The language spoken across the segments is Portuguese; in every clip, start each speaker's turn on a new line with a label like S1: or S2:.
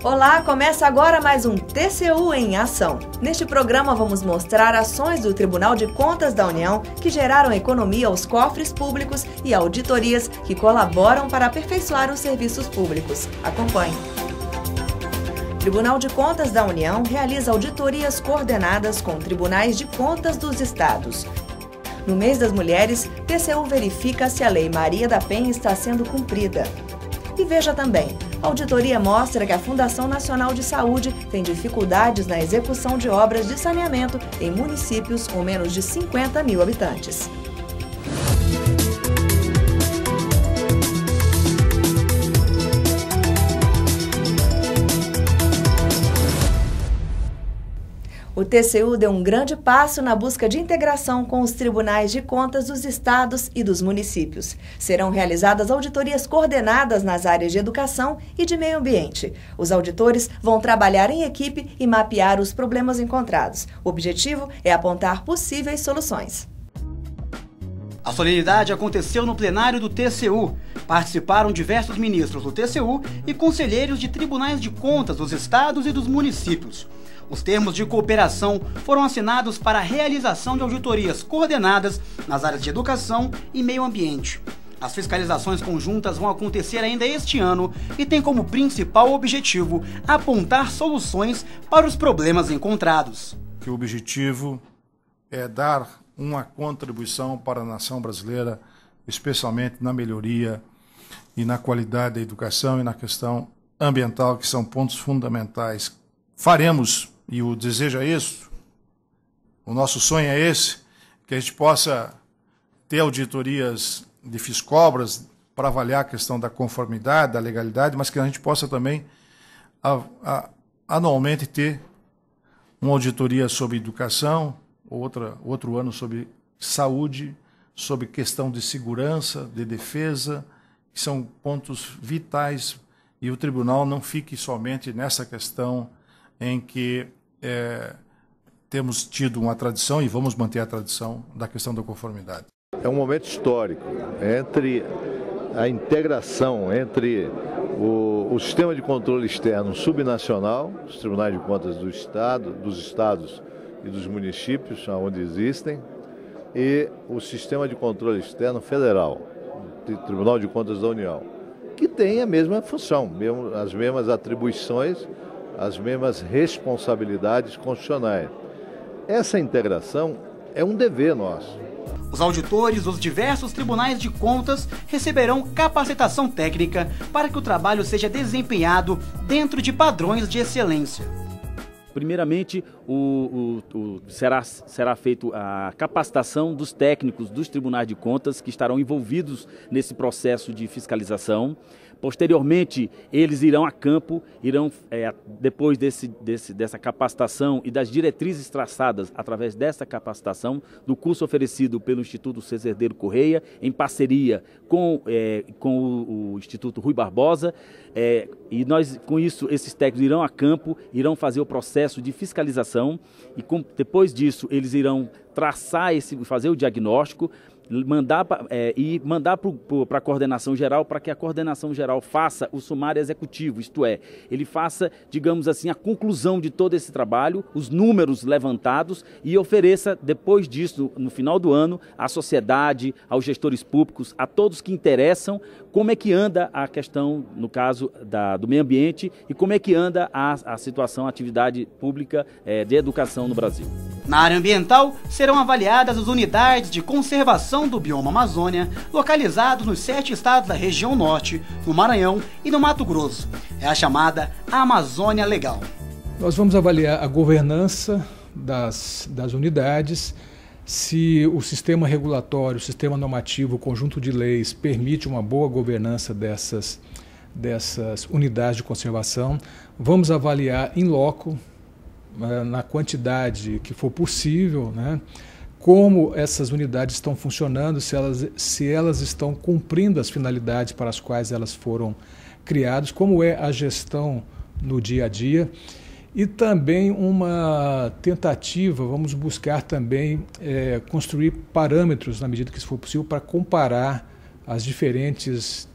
S1: Olá, começa agora mais um TCU em Ação. Neste programa vamos mostrar ações do Tribunal de Contas da União que geraram economia aos cofres públicos e auditorias que colaboram para aperfeiçoar os serviços públicos. Acompanhe. O Tribunal de Contas da União realiza auditorias coordenadas com tribunais de contas dos estados. No mês das mulheres, TCU verifica se a Lei Maria da Penha está sendo cumprida. E veja também, a auditoria mostra que a Fundação Nacional de Saúde tem dificuldades na execução de obras de saneamento em municípios com menos de 50 mil habitantes. O TCU deu um grande passo na busca de integração com os tribunais de contas dos estados e dos municípios. Serão realizadas auditorias coordenadas nas áreas de educação e de meio ambiente. Os auditores vão trabalhar em equipe e mapear os problemas encontrados. O objetivo é apontar possíveis soluções.
S2: A solenidade aconteceu no plenário do TCU. Participaram diversos ministros do TCU e conselheiros de tribunais de contas dos estados e dos municípios. Os termos de cooperação foram assinados para a realização de auditorias coordenadas nas áreas de educação e meio ambiente. As fiscalizações conjuntas vão acontecer ainda este ano e têm como principal objetivo apontar soluções para os problemas encontrados.
S3: O objetivo é dar uma contribuição para a nação brasileira, especialmente na melhoria e na qualidade da educação e na questão ambiental, que são pontos fundamentais. Faremos, e o desejo é isso, o nosso sonho é esse, que a gente possa ter auditorias de fiscobras para avaliar a questão da conformidade, da legalidade, mas que a gente possa também anualmente ter uma auditoria sobre educação, outro ano sobre saúde, sobre questão de segurança, de defesa, que são pontos vitais, e o tribunal não fique somente nessa questão em que temos tido uma tradição e vamos manter a tradição da questão da conformidade.
S4: É um momento histórico entre a integração entre o sistema de controle externo subnacional, os tribunais de contas do Estado, dos estados e dos municípios, onde existem, e o sistema de controle externo federal, o Tribunal de Contas da União, que tem a mesma função, as mesmas atribuições, as mesmas responsabilidades constitucionais. Essa integração é um dever nosso.
S2: Os auditores dos diversos tribunais de contas receberão capacitação técnica para que o trabalho seja desempenhado dentro de padrões de excelência.
S5: Primeiramente, será feita a capacitação dos técnicos dos tribunais de contas que estarão envolvidos nesse processo de fiscalização. Posteriormente, eles irão a campo, depois dessa capacitação e das diretrizes traçadas através dessa capacitação, do curso oferecido pelo Instituto César Herdeiro Correia, em parceria com o Instituto Rui Barbosa, e nós, com isso, esses técnicos irão a campo, irão fazer o processo de fiscalização e depois disso eles irão fazer o diagnóstico, mandar para a coordenação geral, para que a coordenação geral faça o sumário executivo, isto é, ele faça, digamos assim, a conclusão de todo esse trabalho, os números levantados, e ofereça, depois disso, no final do ano, à sociedade, aos gestores públicos, a todos que interessam, como é que anda a questão, no caso do meio ambiente, e como é que anda a situação, a atividade pública de educação no Brasil.
S2: Na área ambiental, serão avaliadas as unidades de conservação do bioma Amazônia, localizados nos 7 estados da região norte, no Maranhão e no Mato Grosso. É a chamada Amazônia Legal.
S6: Nós vamos avaliar a governança das unidades, se o sistema regulatório, o sistema normativo, o conjunto de leis permite uma boa governança dessas unidades de conservação. Vamos avaliar in loco, na quantidade que for possível, né, como essas unidades estão funcionando, se elas estão cumprindo as finalidades para as quais elas foram criadas, como é a gestão no dia a dia. E também uma tentativa, vamos buscar também construir parâmetros, na medida que isso for possível, para comparar os diferentes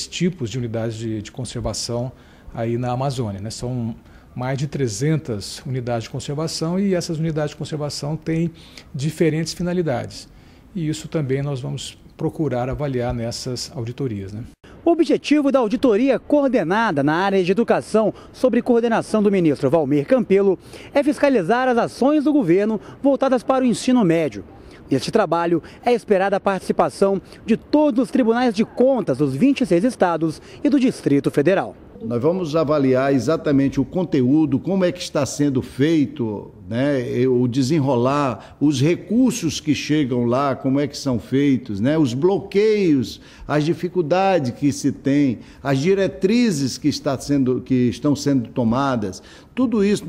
S6: tipos de unidades de conservação aí na Amazônia, né? São mais de 300 unidades de conservação e essas unidades de conservação têm diferentes finalidades. E isso também nós vamos procurar avaliar nessas auditorias, né?
S2: O objetivo da auditoria coordenada na área de educação, sob coordenação do ministro Valmir Campelo, é fiscalizar as ações do governo voltadas para o ensino médio. Neste trabalho é esperada a participação de todos os tribunais de contas dos 26 estados e do Distrito Federal.
S7: Nós vamos avaliar exatamente o conteúdo, como é que está sendo feito, né, o desenrolar, os recursos que chegam lá, como é que são feitos, né, os bloqueios, as dificuldades que se tem, as diretrizes que estão sendo tomadas. Tudo isso,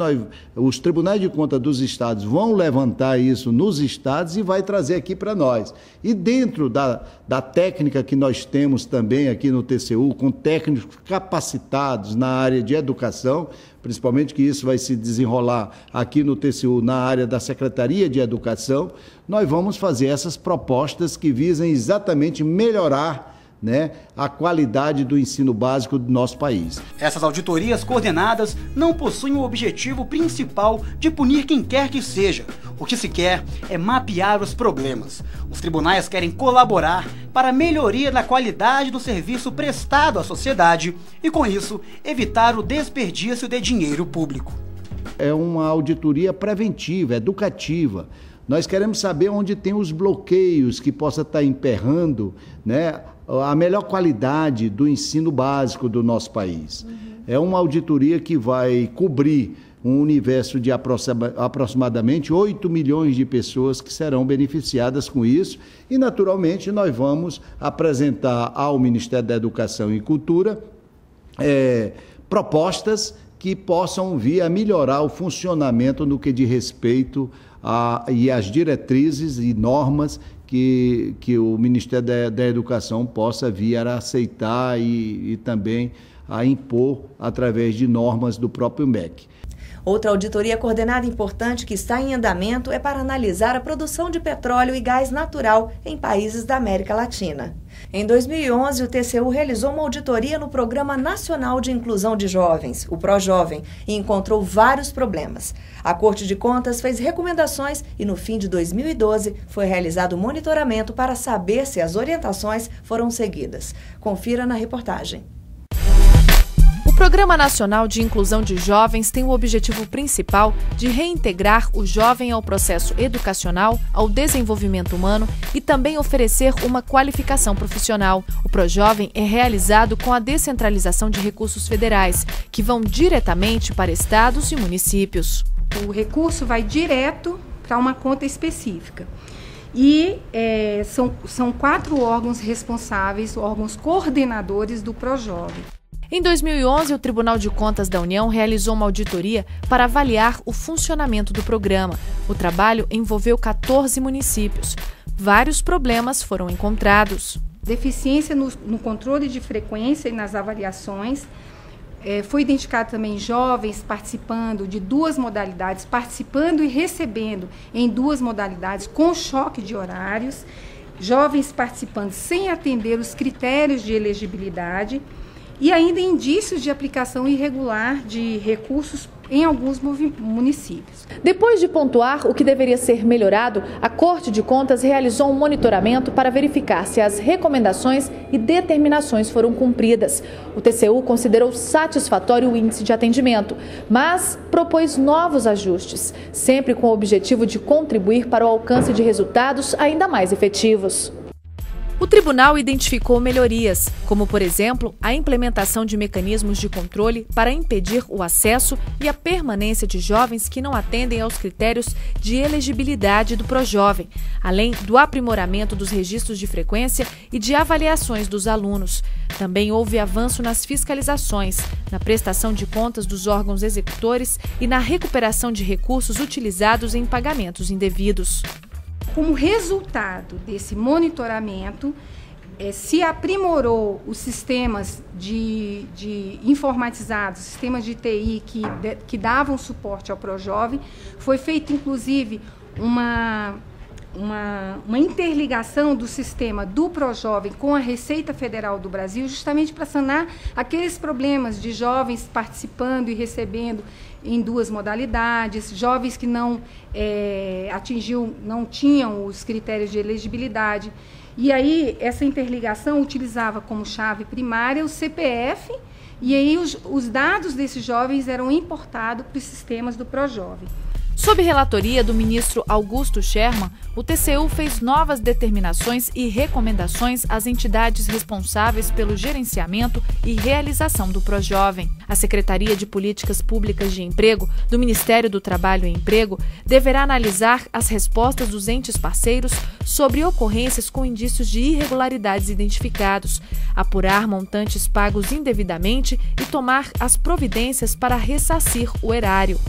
S7: os tribunais de contas dos estados vão levantar isso nos estados e vai trazer aqui para nós. E dentro da técnica que nós temos também aqui no TCU, com técnicos capacitados na área de educação, principalmente que isso vai se desenrolar aqui no TCU, na área da Secretaria de Educação, nós vamos fazer essas propostas que visam exatamente melhorar, né, a qualidade do ensino básico do nosso país.
S2: Essas auditorias coordenadas não possuem o objetivo principal de punir quem quer que seja. O que se quer é mapear os problemas. Os tribunais querem colaborar para a melhoria da qualidade do serviço prestado à sociedade e, com isso, evitar o desperdício de dinheiro público.
S7: É uma auditoria preventiva, educativa. Nós queremos saber onde tem os bloqueios que possa estar emperrando, né, a melhor qualidade do ensino básico do nosso país. É uma auditoria que vai cobrir um universo de aproximadamente 8 milhões de pessoas que serão beneficiadas com isso e, naturalmente, nós vamos apresentar ao Ministério da Educação e Cultura propostas que possam vir a melhorar o funcionamento no que diz respeito e as diretrizes e normas que o Ministério da Educação possa vir a aceitar e também a impor através de normas do próprio MEC.
S1: Outra auditoria coordenada importante que está em andamento é para analisar a produção de petróleo e gás natural em países da América Latina. Em 2011, o TCU realizou uma auditoria no Programa Nacional de Inclusão de Jovens, o ProJovem, e encontrou vários problemas. A Corte de Contas fez recomendações e, no fim de 2012, foi realizado monitoramento para saber se as orientações foram seguidas. Confira na reportagem.
S8: O Programa Nacional de Inclusão de Jovens tem o objetivo principal de reintegrar o jovem ao processo educacional, ao desenvolvimento humano e também oferecer uma qualificação profissional. O ProJovem é realizado com a descentralização de recursos federais, que vão diretamente para estados e municípios.
S9: O recurso vai direto para uma conta específica. E são 4 órgãos responsáveis, órgãos coordenadores do ProJovem.
S8: Em 2011, o Tribunal de Contas da União realizou uma auditoria para avaliar o funcionamento do programa. O trabalho envolveu 14 municípios. Vários problemas foram encontrados.
S9: Deficiência no controle de frequência e nas avaliações. Foi identificado também jovens participando de 2 modalidades, participando e recebendo em 2 modalidades com choque de horários. Jovens participando sem atender os critérios de elegibilidade. E ainda indícios de aplicação irregular de recursos em alguns municípios.
S8: Depois de pontuar o que deveria ser melhorado, a Corte de Contas realizou um monitoramento para verificar se as recomendações e determinações foram cumpridas. O TCU considerou satisfatório o índice de atendimento, mas propôs novos ajustes, sempre com o objetivo de contribuir para o alcance de resultados ainda mais efetivos. O tribunal identificou melhorias, como, por exemplo, a implementação de mecanismos de controle para impedir o acesso e a permanência de jovens que não atendem aos critérios de elegibilidade do ProJovem, além do aprimoramento dos registros de frequência e de avaliações dos alunos. Também houve avanço nas fiscalizações, na prestação de contas dos órgãos executores e na recuperação de recursos utilizados em pagamentos indevidos.
S9: Como resultado desse monitoramento, se aprimorou os sistemas de informatizados, sistemas de TI que davam suporte ao ProJovem. Foi feita, inclusive, uma uma interligação do sistema do ProJovem com a Receita Federal do Brasil, justamente para sanar aqueles problemas de jovens participando e recebendo em duas modalidades, jovens que não tinham os critérios de elegibilidade. E aí essa interligação utilizava como chave primária o CPF, e aí os dados desses jovens eram importados para os sistemas do ProJovem.
S8: Sob relatoria do ministro Augusto Scherman, o TCU fez novas determinações e recomendações às entidades responsáveis pelo gerenciamento e realização do ProJovem. A Secretaria de Políticas Públicas de Emprego do Ministério do Trabalho e Emprego deverá analisar as respostas dos entes parceiros sobre ocorrências com indícios de irregularidades identificados, apurar montantes pagos indevidamente e tomar as providências para ressarcir o erário.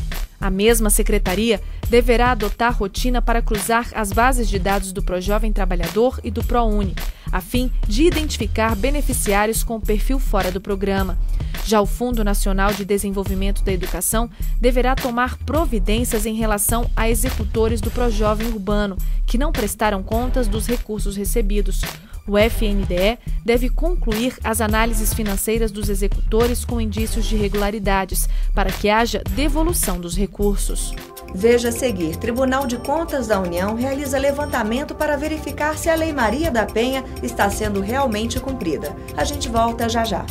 S8: A mesma secretaria deverá adotar rotina para cruzar as bases de dados do ProJovem Trabalhador e do ProUni, a fim de identificar beneficiários com perfil fora do programa. Já o Fundo Nacional de Desenvolvimento da Educação deverá tomar providências em relação a executores do ProJovem Urbano, que não prestaram contas dos recursos recebidos. O FNDE deve concluir as análises financeiras dos executores com indícios de irregularidades, para que haja devolução dos recursos.
S1: Veja a seguir: Tribunal de Contas da União realiza levantamento para verificar se a Lei Maria da Penha está sendo realmente cumprida. A gente volta já já.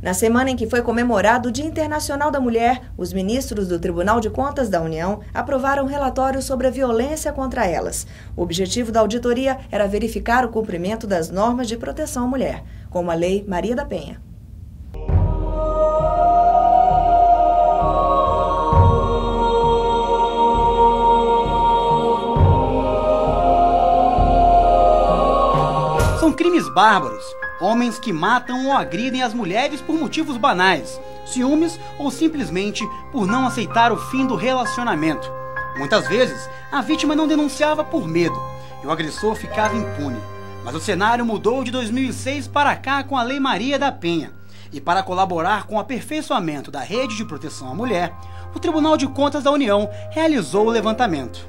S1: Na semana em que foi comemorado o Dia Internacional da Mulher, os ministros do Tribunal de Contas da União aprovaram um relatório sobre a violência contra elas. O objetivo da auditoria era verificar o cumprimento das normas de proteção à mulher, como a Lei Maria da Penha.
S2: São crimes bárbaros. Homens que matam ou agridem as mulheres por motivos banais, ciúmes ou simplesmente por não aceitar o fim do relacionamento. Muitas vezes, a vítima não denunciava por medo e o agressor ficava impune. Mas o cenário mudou de 2006 para cá com a Lei Maria da Penha. E para colaborar com o aperfeiçoamento da rede de proteção à mulher, o Tribunal de Contas da União realizou o levantamento.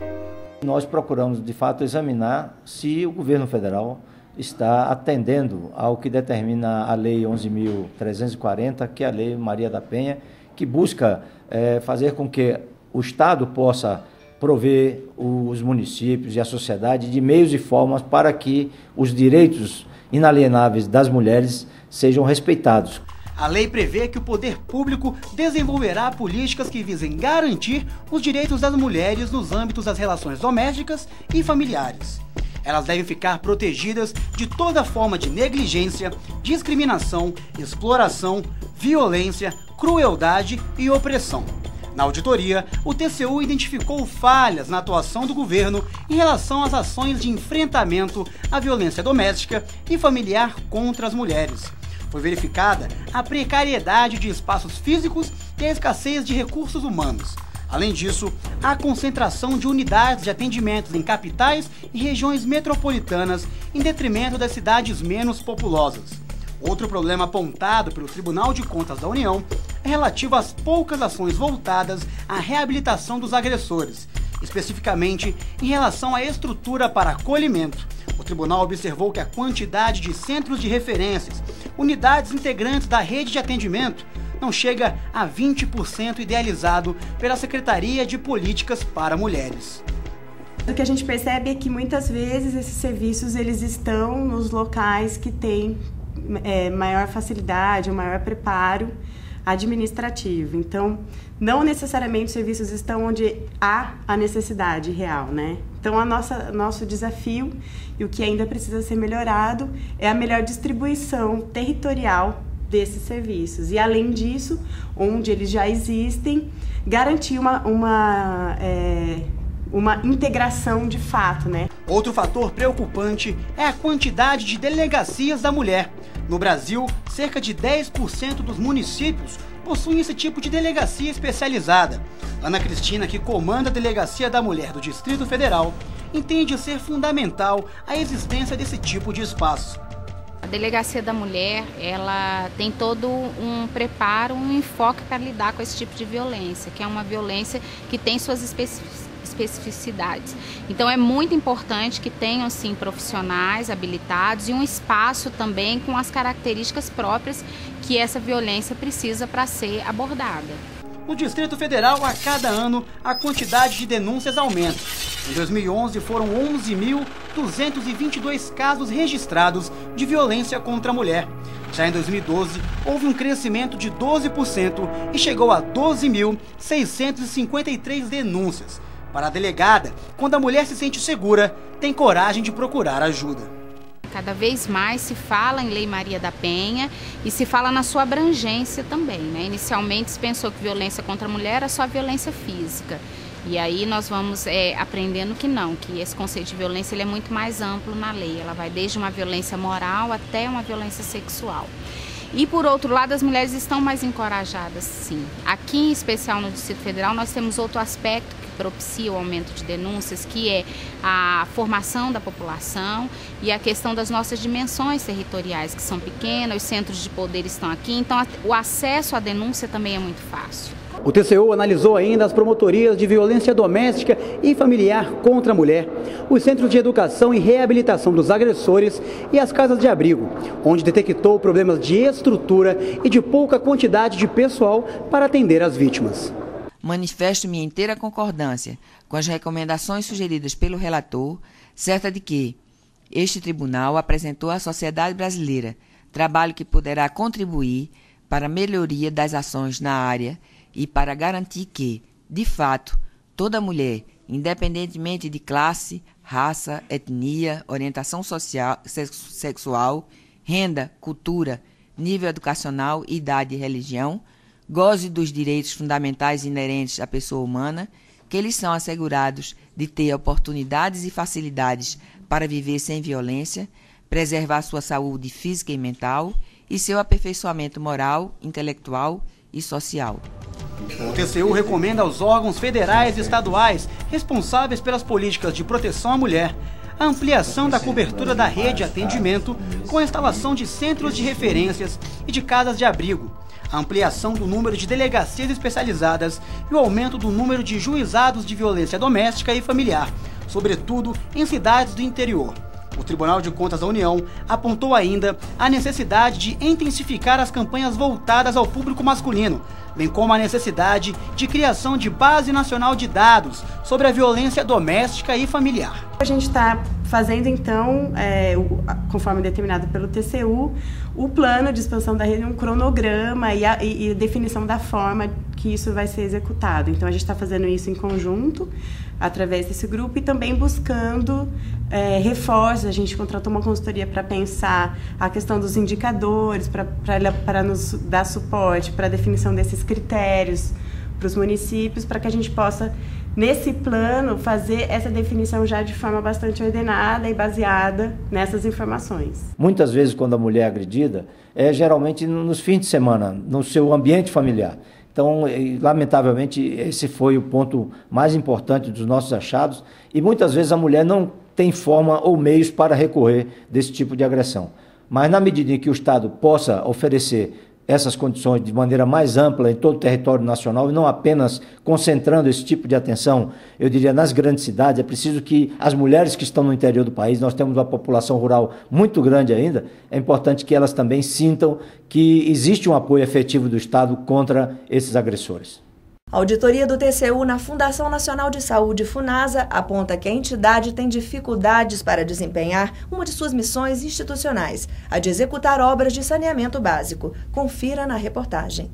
S10: Nós procuramos, de fato, examinar se o governo federal está atendendo ao que determina a Lei 11.340, que é a Lei Maria da Penha, que busca fazer com que o Estado possa prover os municípios e a sociedade de meios e formas para que os direitos inalienáveis das mulheres sejam respeitados.
S2: A lei prevê que o poder público desenvolverá políticas que visem garantir os direitos das mulheres nos âmbitos das relações domésticas e familiares. Elas devem ficar protegidas de toda forma de negligência, discriminação, exploração, violência, crueldade e opressão. Na auditoria, o TCU identificou falhas na atuação do governo em relação às ações de enfrentamento à violência doméstica e familiar contra as mulheres. Foi verificada a precariedade de espaços físicos e a escassez de recursos humanos. Além disso, a concentração de unidades de atendimentos em capitais e regiões metropolitanas em detrimento das cidades menos populosas. Outro problema apontado pelo Tribunal de Contas da União é relativo às poucas ações voltadas à reabilitação dos agressores, especificamente em relação à estrutura para acolhimento. O tribunal observou que a quantidade de centros de referências, unidades integrantes da rede de atendimento, não chega a 20% idealizado pela Secretaria de Políticas para Mulheres.
S11: O que a gente percebe é que muitas vezes esses serviços eles estão nos locais que têm maior facilidade, maior preparo administrativo. Então, não necessariamente os serviços estão onde há a necessidade real, né? Então, nosso desafio e o que ainda precisa ser melhorado é a melhor distribuição territorial desses serviços. E, além disso, onde eles já existem, garantir uma integração de fato, né?
S2: Outro fator preocupante é a quantidade de delegacias da mulher. No Brasil, cerca de 10% dos municípios possuem esse tipo de delegacia especializada. Ana Cristina, que comanda a Delegacia da Mulher do Distrito Federal, entende ser fundamental a existência desse tipo de espaço.
S12: A Delegacia da Mulher, ela tem todo um preparo, um enfoque para lidar com esse tipo de violência, que é uma violência que tem suas especificidades. Então é muito importante que tenham sim profissionais habilitados e um espaço também com as características próprias que essa violência precisa para ser abordada.
S2: No Distrito Federal, a cada ano, a quantidade de denúncias aumenta. Em 2011, foram 11.222 casos registrados de violência contra a mulher. Já em 2012, houve um crescimento de 12% e chegou a 12.653 denúncias. Para a delegada, quando a mulher se sente segura, tem coragem de procurar ajuda.
S12: Cada vez mais se fala em Lei Maria da Penha e se fala na sua abrangência também, né? Inicialmente se pensou que violência contra a mulher era só violência física. E aí nós vamos aprendendo que não, que esse conceito de violência ele é muito mais amplo na lei. Ela vai desde uma violência moral até uma violência sexual. E por outro lado, as mulheres estão mais encorajadas, sim. Aqui em especial no Distrito Federal nós temos outro aspecto que propicia o aumento de denúncias, que é a formação da população e a questão das nossas dimensões territoriais, que são pequenas, os centros de poder estão aqui, então o acesso à denúncia também é muito fácil.
S2: O TCU analisou ainda as promotorias de violência doméstica e familiar contra a mulher, os centros de educação e reabilitação dos agressores e as casas de abrigo, onde detectou problemas de estrutura e de pouca quantidade de pessoal para atender as vítimas.
S13: Manifesto minha inteira concordância com as recomendações sugeridas pelo relator, certa de que este tribunal apresentou à sociedade brasileira trabalho que poderá contribuir para a melhoria das ações na área e para garantir que, de fato, toda mulher, independentemente de classe, raça, etnia, orientação sexual, renda, cultura, nível educacional, idade e religião, goze dos direitos fundamentais inerentes à pessoa humana, que lhes são assegurados de ter oportunidades e facilidades para viver sem violência, preservar sua saúde física e mental e seu aperfeiçoamento moral, intelectual e social.
S2: O TCU recomenda aos órgãos federais e estaduais responsáveis pelas políticas de proteção à mulher a ampliação da cobertura da rede de atendimento com a instalação de centros de referências e de casas de abrigo, a ampliação do número de delegacias especializadas e o aumento do número de juizados de violência doméstica e familiar, sobretudo em cidades do interior. O Tribunal de Contas da União apontou ainda a necessidade de intensificar as campanhas voltadas ao público masculino, bem como a necessidade de criação de base nacional de dados sobre a violência doméstica e familiar.
S11: A gente está fazendo, então, conforme determinado pelo TCU, o plano de expansão da rede, um cronograma e a definição da forma que isso vai ser executado. Então, a gente está fazendo isso em conjunto, através desse grupo, e também buscando reforços. A gente contratou uma consultoria para pensar a questão dos indicadores, para nos dar suporte para a definição desses critérios para os municípios, para que a gente possa, nesse plano, fazer essa definição já de forma bastante ordenada e baseada nessas informações.
S10: Muitas vezes, quando a mulher é agredida, é geralmente nos fins de semana, no seu ambiente familiar. Então, lamentavelmente, esse foi o ponto mais importante dos nossos achados, e muitas vezes a mulher não tem forma ou meios para recorrer desse tipo de agressão. Mas na medida em que o Estado possa oferecer essas condições de maneira mais ampla em todo o território nacional e não apenas concentrando esse tipo de atenção, eu diria, nas grandes cidades, é preciso que as mulheres que estão no interior do país, nós temos uma população rural muito grande ainda, é importante que elas também sintam que existe um apoio efetivo do Estado contra esses agressores.
S1: A auditoria do TCU na Fundação Nacional de Saúde, FUNASA, aponta que a entidade tem dificuldades para desempenhar uma de suas missões institucionais, a de executar obras de saneamento básico. Confira na reportagem.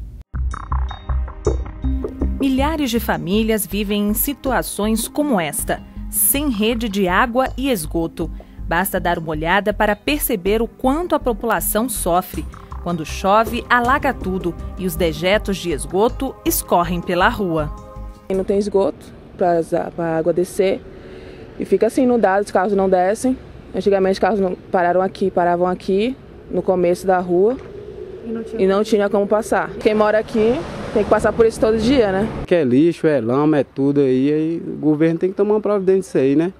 S14: Milhares de famílias vivem em situações como esta, sem rede de água e esgoto. Basta dar uma olhada para perceber o quanto a população sofre. Quando chove, alaga tudo e os dejetos de esgoto escorrem pela rua.
S15: Não tem esgoto para a água descer e fica assim inundado, os carros não descem. Antigamente os carros paravam aqui no começo da rua e não tinha como passar. Quem mora aqui tem que passar por isso todo dia, né?
S16: Que é lixo, é lama, é tudo aí o governo tem que tomar uma providência disso aí, né?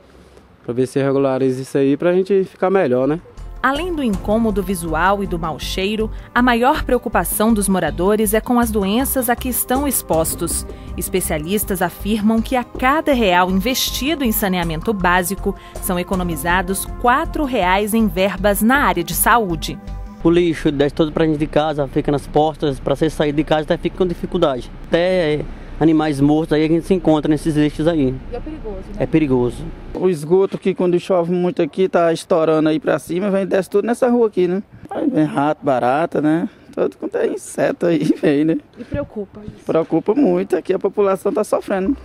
S16: Para ver se regulariza isso aí para a gente ficar melhor, né?
S14: Além do incômodo visual e do mau cheiro, a maior preocupação dos moradores é com as doenças a que estão expostos. Especialistas afirmam que a cada R$ investido em saneamento básico, são economizados R$ 4,00 em verbas na área de saúde.
S17: O lixo desce todo para dentro de casa, fica nas portas, para você sair de casa até fica com dificuldade. Até animais mortos aí a gente se encontra nesses lixos aí. E é perigoso, né? É perigoso.
S18: O esgoto que quando chove muito aqui tá estourando aí para cima, vem desce tudo nessa rua aqui, né? Vem rato, barata, né? Todo quanto é inseto aí vem, né?
S8: E preocupa isso?
S18: Preocupa muito, aqui a população tá sofrendo.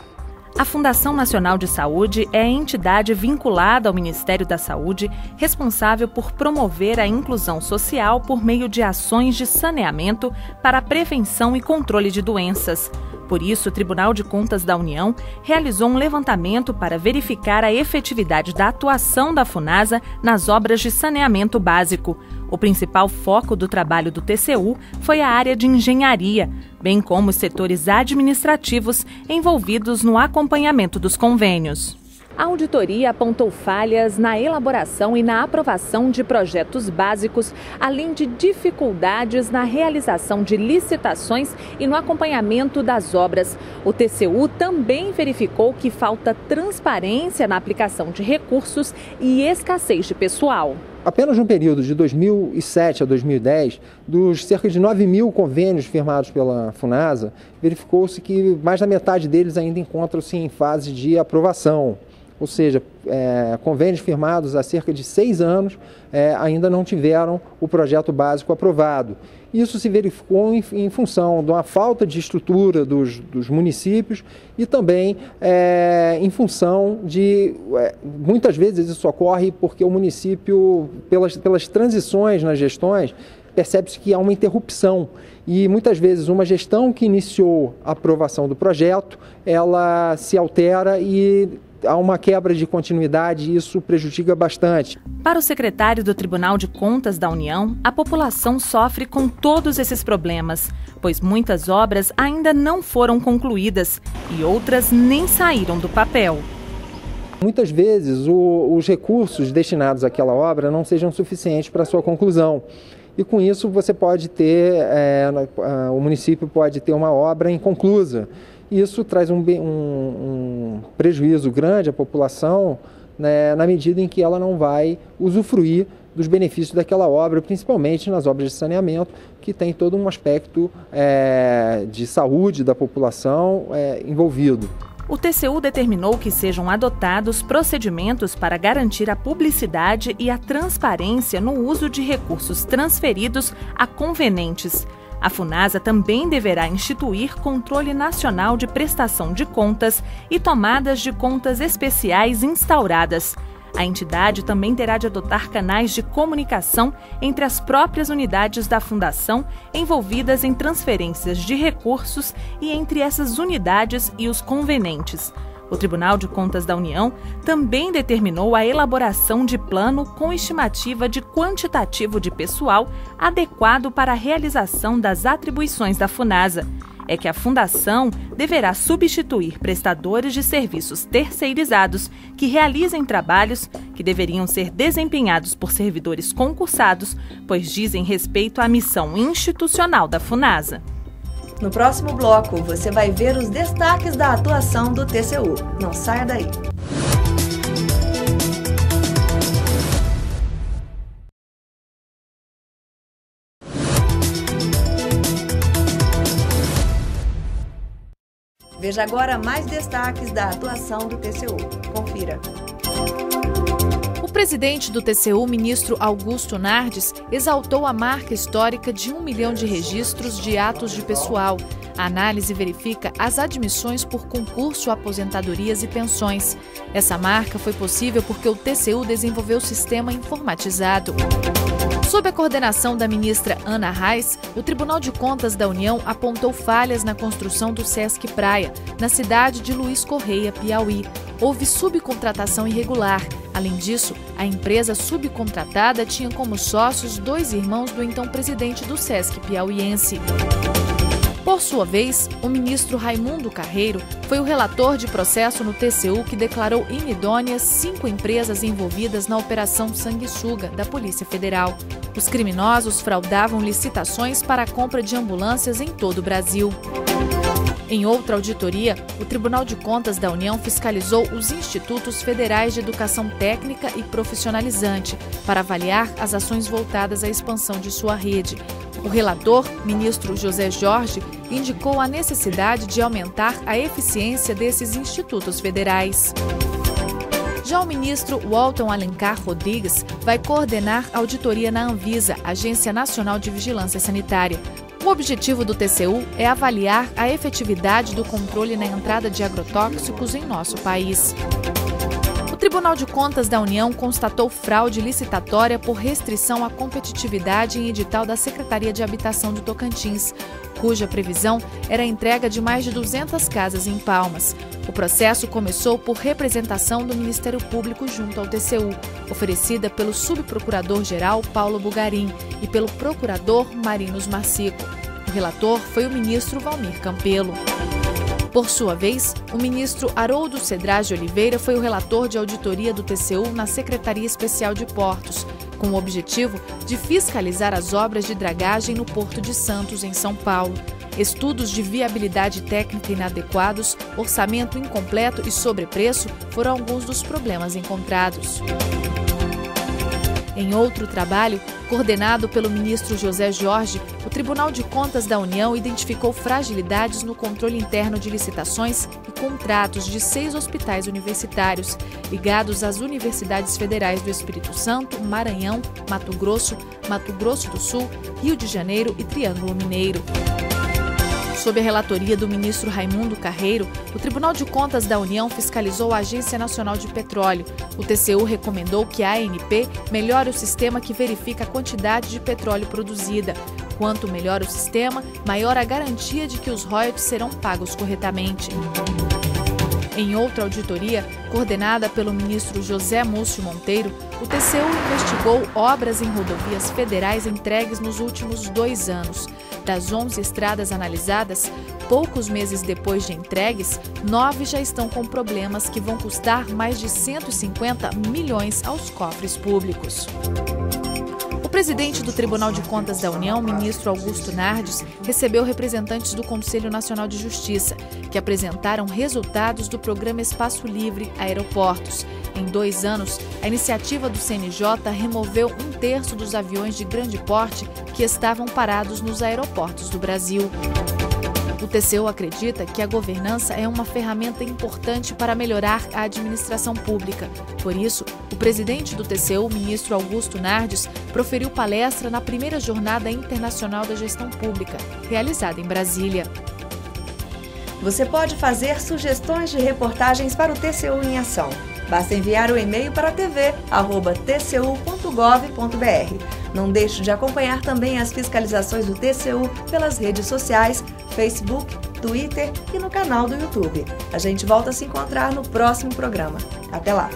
S14: A Fundação Nacional de Saúde é a entidade vinculada ao Ministério da Saúde, responsável por promover a inclusão social por meio de ações de saneamento para a prevenção e controle de doenças. Por isso, o Tribunal de Contas da União realizou um levantamento para verificar a efetividade da atuação da Funasa nas obras de saneamento básico. O principal foco do trabalho do TCU foi a área de engenharia, bem como os setores administrativos envolvidos no acompanhamento dos convênios. A auditoria apontou falhas na elaboração e na aprovação de projetos básicos, além de dificuldades na realização de licitações e no acompanhamento das obras. O TCU também verificou que falta transparência na aplicação de recursos e escassez de pessoal.
S19: Apenas no período de 2007 a 2010, dos cerca de 9.000 convênios firmados pela Funasa, verificou-se que mais da metade deles ainda encontram-se em fase de aprovação. Ou seja, convênios firmados há cerca de 6 anos ainda não tiveram o projeto básico aprovado. Isso se verificou em função de uma falta de estrutura dos municípios e também em função de, muitas vezes isso ocorre porque o município, pelas transições nas gestões, percebe-se que há uma interrupção e muitas vezes uma gestão que iniciou a aprovação do projeto, ela se altera e há uma quebra de continuidade e isso prejudica bastante.
S14: Para o secretário do Tribunal de Contas da União, a população sofre com todos esses problemas, pois muitas obras ainda não foram concluídas e outras nem saíram do papel.
S19: Muitas vezes os recursos destinados àquela obra não sejam suficientes para a sua conclusão. E com isso você pode ter, o município pode ter uma obra inconclusa. Isso traz um prejuízo grande à população, né, na medida em que ela não vai usufruir dos benefícios daquela obra, principalmente nas obras de saneamento, que tem todo um aspecto de saúde da população envolvido.
S14: O TCU determinou que sejam adotados procedimentos para garantir a publicidade e a transparência no uso de recursos transferidos a convenentes. A Funasa também deverá instituir controle nacional de prestação de contas e tomadas de contas especiais instauradas. A entidade também terá de adotar canais de comunicação entre as próprias unidades da Fundação envolvidas em transferências de recursos e entre essas unidades e os convenentes. O Tribunal de Contas da União também determinou a elaboração de plano com estimativa de quantitativo de pessoal adequado para a realização das atribuições da Funasa. É que a Fundação deverá substituir prestadores de serviços terceirizados que realizem trabalhos que deveriam ser desempenhados por servidores concursados, pois dizem respeito à missão institucional da Funasa.
S1: No próximo bloco, você vai ver os destaques da atuação do TCU. Não saia daí. Veja agora mais destaques da atuação do TCU. Confira.
S8: O presidente do TCU, ministro Augusto Nardes, exaltou a marca histórica de 1 milhão de registros de atos de pessoal. A análise verifica as admissões por concurso, aposentadorias e pensões. Essa marca foi possível porque o TCU desenvolveu o sistema informatizado. Sob a coordenação da ministra Ana Reis, o Tribunal de Contas da União apontou falhas na construção do Sesc Praia, na cidade de Luiz Correia, Piauí. Houve subcontratação irregular. Além disso, a empresa subcontratada tinha como sócios 2 irmãos do então presidente do Sesc piauiense. Por sua vez, o ministro Raimundo Carreiro foi o relator de processo no TCU que declarou inidôneas 5 empresas envolvidas na Operação Sanguessuga da Polícia Federal. Os criminosos fraudavam licitações para a compra de ambulâncias em todo o Brasil. Em outra auditoria, o Tribunal de Contas da União fiscalizou os Institutos Federais de Educação Técnica e Profissionalizante para avaliar as ações voltadas à expansão de sua rede. O relator, ministro José Jorge, indicou a necessidade de aumentar a eficiência desses institutos federais. Já o ministro Walton Alencar Rodrigues vai coordenar a auditoria na Anvisa, Agência Nacional de Vigilância Sanitária. O objetivo do TCU é avaliar a efetividade do controle na entrada de agrotóxicos em nosso país. O Tribunal de Contas da União constatou fraude licitatória por restrição à competitividade em edital da Secretaria de Habitação do Tocantins, cuja previsão era a entrega de mais de 200 casas em Palmas. O processo começou por representação do Ministério Público junto ao TCU, oferecida pelo subprocurador-geral Paulo Bugarim e pelo procurador Marinos Marcico. O relator foi o ministro Valmir Campelo. Por sua vez, o ministro Haroldo Cedrais de Oliveira foi o relator de auditoria do TCU na Secretaria Especial de Portos, com o objetivo de fiscalizar as obras de dragagem no Porto de Santos, em São Paulo. Estudos de viabilidade técnica inadequados, orçamento incompleto e sobrepreço foram alguns dos problemas encontrados. Em outro trabalho, coordenado pelo ministro José Jorge, o Tribunal de Contas da União identificou fragilidades no controle interno de licitações e contratos de 6 hospitais universitários, ligados às universidades federais do Espírito Santo, Maranhão, Mato Grosso do Sul, Rio de Janeiro e Triângulo Mineiro. Sob a relatoria do ministro Raimundo Carreiro, o Tribunal de Contas da União fiscalizou a Agência Nacional de Petróleo. O TCU recomendou que a ANP melhore o sistema que verifica a quantidade de petróleo produzida. Quanto melhor o sistema, maior a garantia de que os royalties serão pagos corretamente. Em outra auditoria, coordenada pelo ministro José Múcio Monteiro, o TCU investigou obras em rodovias federais entregues nos últimos 2 anos. Das 11 estradas analisadas, poucos meses depois de entregues, 9 já estão com problemas que vão custar mais de 150 milhões aos cofres públicos. O presidente do Tribunal de Contas da União, ministro Augusto Nardes, recebeu representantes do Conselho Nacional de Justiça, que apresentaram resultados do programa Espaço Livre Aeroportos. Em 2 anos, a iniciativa do CNJ removeu 1/3 dos aviões de grande porte que estavam parados nos aeroportos do Brasil. O TCU acredita que a governança é uma ferramenta importante para melhorar a administração pública. Por isso, o presidente do TCU, ministro Augusto Nardes, proferiu palestra na primeira Jornada Internacional da Gestão Pública, realizada em Brasília.
S1: Você pode fazer sugestões de reportagens para o TCU em Ação. Basta enviar o e-mail para tv@tcu.gov.br. Não deixe de acompanhar também as fiscalizações do TCU pelas redes sociais, Facebook, Twitter e no canal do YouTube. A gente volta a se encontrar no próximo programa. Até lá!